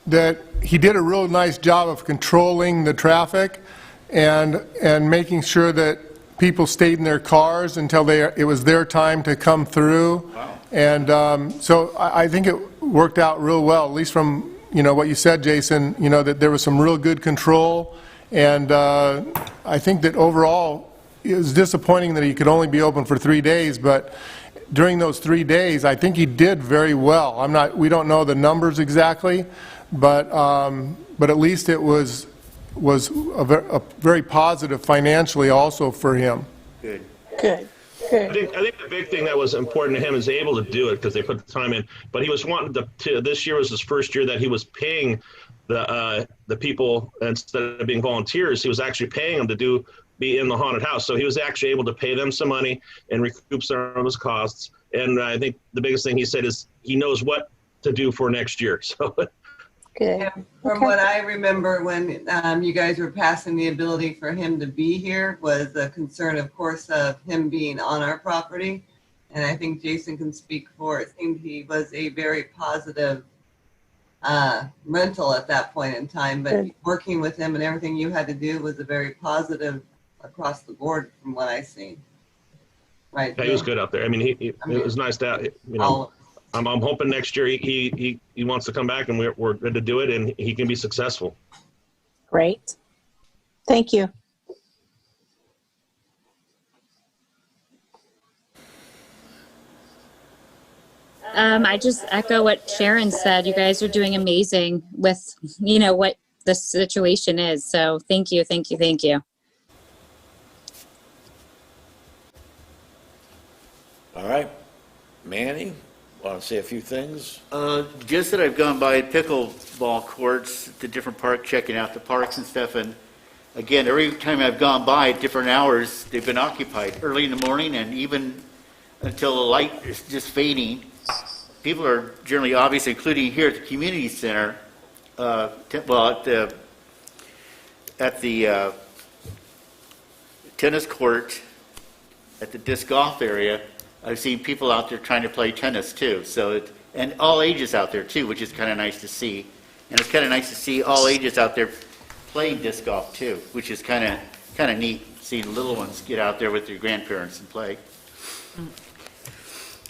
that he did a real nice job of controlling the traffic and making sure that people stayed in their cars until it was their time to come through. Wow. And so I think it worked out real well, at least from what you said, Jason, that there was some real good control. And I think that overall it was disappointing that he could only be open for 3 days, but during those 3 days I think he did very well. We don't know the numbers exactly, but at least it was a very positive financially also for him. Good. Good. I think the big thing that was important to him is able to do it because they put the time in. But he was wanting to this year was his first year that he was paying the people instead of being volunteers. He was actually paying them to be in the haunted house. So he was actually able to pay them some money and recoup some of his costs. And I think the biggest thing he said is he knows what to do for next year. So. Good. From what I remember when you guys were passing the ability for him to be here was a concern, of course, of him being on our property. And I think Jason can speak for it. It seemed he was a very positive rental at that point in time. But working with him and everything you had to do was a very positive across the board from what I've seen. Right. Yeah, he was good out there. I mean, it was nice to, I'm hoping next year he wants to come back and we're good to do it and he can be successful. Great. Thank you. I just echo what Sharon said. You guys are doing amazing with, what the situation is. So thank you, thank you, thank you. All right. Manny, want to say a few things? Just that I've gone by pickleball courts, the different park, checking out the parks and stuff. And again, every time I've gone by at different hours, they've been occupied early in the morning and even until the light is just fading. People are generally, obviously, including here at the community center, at the tennis court at the disc golf area, I've seen people out there trying to play tennis too. So and all ages out there too, which is kind of nice to see. And it's kind of nice to see all ages out there playing disc golf too, which is kind of neat, seeing little ones get out there with their grandparents and play.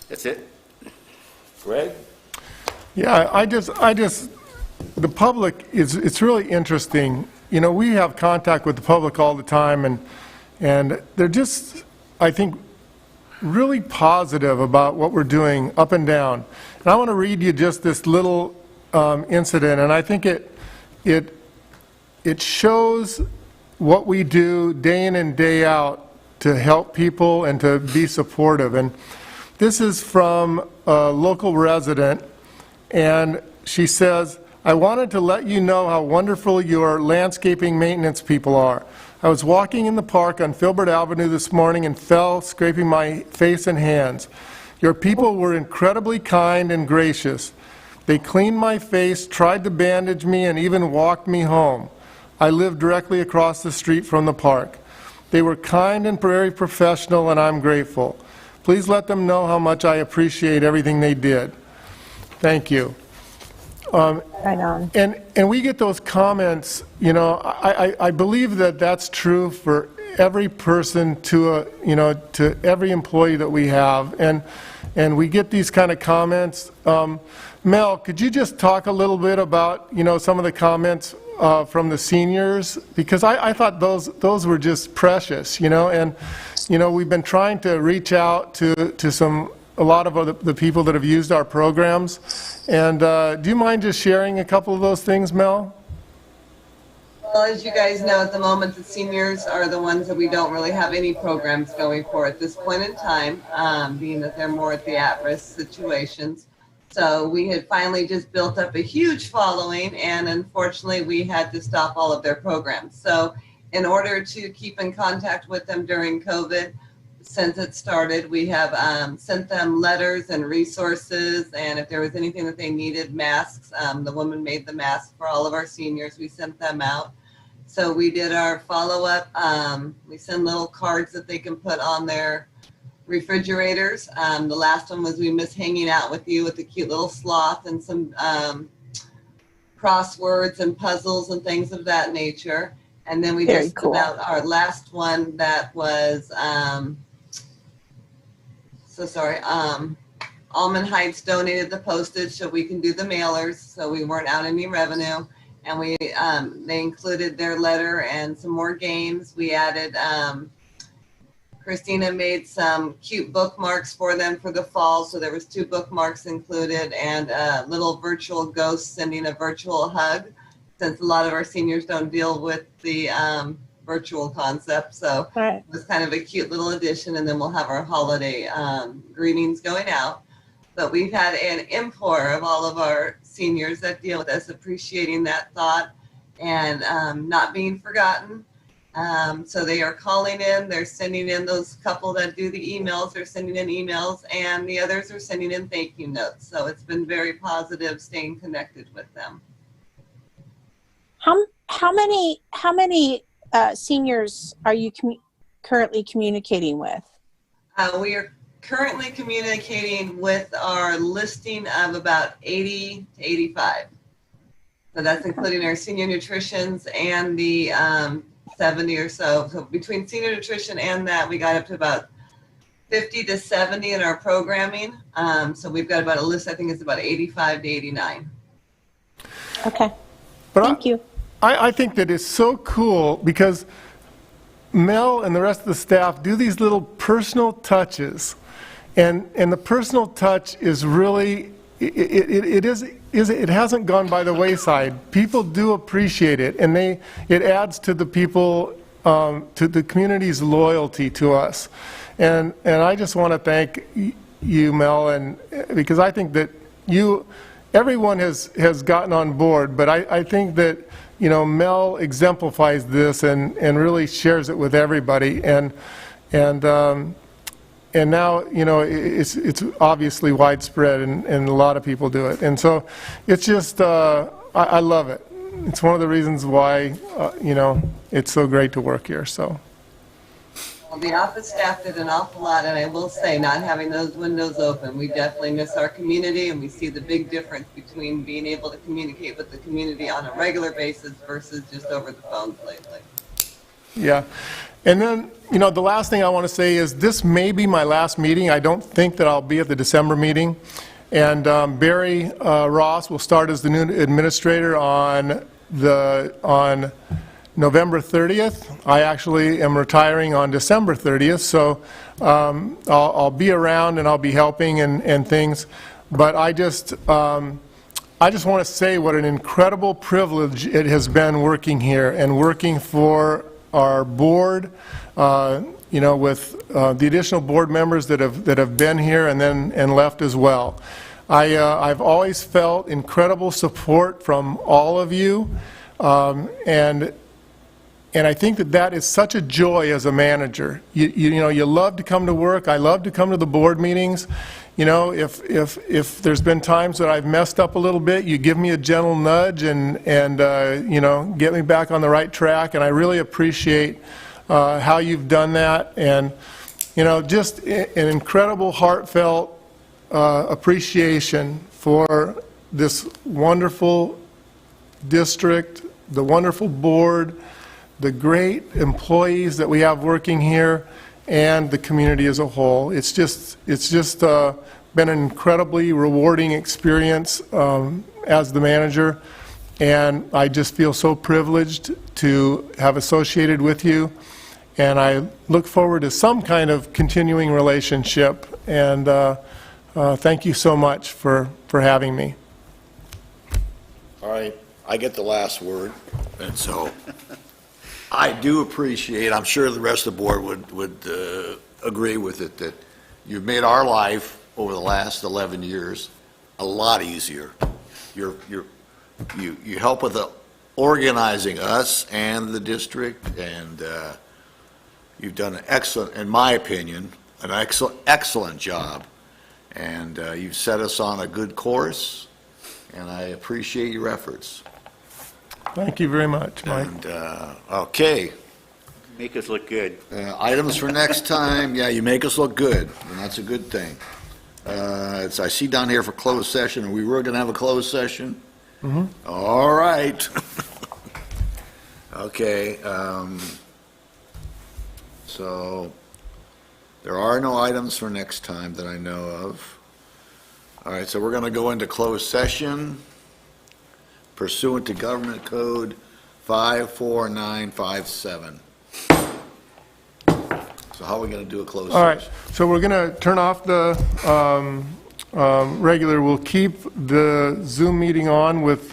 That's it. Greg? Yeah, I just, the public it's really interesting. You know, we have contact with the public all the time, and they're just, I think, really positive about what we're doing up and down. And I want to read you just this little incident, and I think it shows what we do day in and day out to help people and to be supportive. And this is from a local resident, and she says, "I wanted to let you know how wonderful your landscaping maintenance people are. I was walking in the park on Filbert Avenue this morning and fell, scraping my face and hands. Your people were incredibly kind and gracious. They cleaned my face, tried to bandage me, and even walked me home. I live directly across the street from the park. They were kind and very professional, and I'm grateful. Please let them know how much I appreciate everything they did. Thank you." Right on. And we get those comments, you know, I believe that that's true for every person to every employee that we have. And we get these kind of comments. Mel, could you just talk a little bit about, you know, some of the comments from the seniors? Because I thought those were just precious, you know, and, you know, we've been trying to reach out to a lot of the people that have used our programs. And do you mind just sharing a couple of those things, Mel? Well, as you guys know, at the moment, the seniors are the ones that we don't really have any programs going for at this point in time, being that they're more at the at-risk situations. So we had finally just built up a huge following, and unfortunately, we had to stop all of their programs. So in order to keep in contact with them during COVID, since it started, we have sent them letters and resources, and if there was anything that they needed, masks, the woman made the masks for all of our seniors. We sent them out. So we did our follow-up. We send little cards that they can put on their refrigerators. The last one was "We miss hanging out with you," with a cute little sloth and some crosswords and puzzles and things of that nature. And then we just put out our last one that was, Almond Heights donated the postage so we can do the mailers, so we weren't out any revenue. And we they included their letter and some more games. We added, Christina made some cute bookmarks for them for the fall, so there was 2 bookmarks included, and a little virtual ghost sending a virtual hug, since a lot of our seniors don't deal with the virtual concept. So it was kind of a cute little addition, and then we'll have our holiday greetings going out. But we've had an import of all of our seniors that deal with us appreciating that thought and not being forgotten. So they are calling in, they're sending in, those couple that do the emails, they're sending in emails, and the others are sending in thank you notes. So it's been very positive staying connected with them. How many seniors are you currently communicating with? We are currently communicating with our listing of about 80 to 85. So that's including our senior nutritions and the 70 or so. So between senior nutrition and that, we got up to about 50 to 70 in our programming. So we've got about a list, I think it's about 85 to 89. Okay. But thank you. I think that it's so cool because Mel and the rest of the staff do these little personal touches, and the personal touch is really it hasn't gone by the wayside. People do appreciate it, and it adds to the people to the community's loyalty to us, and I just want to thank you, Mel, and because I think that everyone has gotten on board, but I think that, you know, Mel exemplifies this and really shares it with everybody, and now, you know, it's obviously widespread, and a lot of people do it, and so it's just I love it. It's one of the reasons why you know, it's so great to work here. So Well, the office staff did an awful lot, and I will say, not having those windows open, we definitely miss our community, and we see the big difference between being able to communicate with the community on a regular basis versus just over the phones lately. Yeah. And then, the last thing I want to say is this may be my last meeting. I don't think that I'll be at the December meeting. And Barry Ross will start as the new administrator on November 30th. I actually am retiring on December 30th, so I'll be around and I'll be helping and things. But I just want to say what an incredible privilege it has been working here and working for our board, with the additional board members that have been here and left as well. I've always felt incredible support from all of you, and I think that is such a joy as a manager. You love to come to work. I love to come to the board meetings. If there's been times that I've messed up a little bit, you give me a gentle nudge and get me back on the right track. And I really appreciate how you've done that. And just an incredible, heartfelt appreciation for this wonderful district, the wonderful board, the great employees that we have working here, and the community as a whole. It's just been an incredibly rewarding experience as the manager, and I just feel so privileged to have associated with you, and I look forward to some kind of continuing relationship, and thank you so much for having me. All right, I get the last word, and so I do appreciate, I'm sure the rest of the board would agree with it, that you've made our life over the last 11 years a lot easier. You help with the organizing us and the district, and you've done an excellent, in my opinion, an excellent job. And you've set us on a good course, and I appreciate your efforts. Thank you very much, Mike. And, okay. Make us look good. Items for next time. Yeah, you make us look good, and that's a good thing. I see down here for closed session. Are we really going to have a closed session? Mm-hmm. All right. Okay. So there are no items for next time that I know of. All right, so we're going to go into closed session pursuant to Government Code 54957. So how are we going to do a closed session? All right, so we're going to turn off the regular. We'll keep the Zoom meeting on with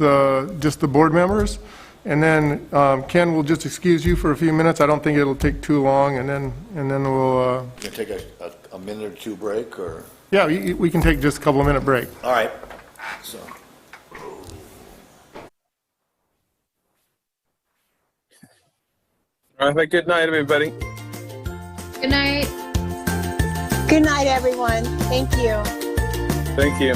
just the board members, and then Ken will just excuse you for a few minutes. I don't think it'll take too long, and then we'll. You can take a minute or two break, or? Yeah, we can take just a couple of minute break. All right. So. All right, good night, everybody. Good night. Good night, everyone. Thank you. Thank you.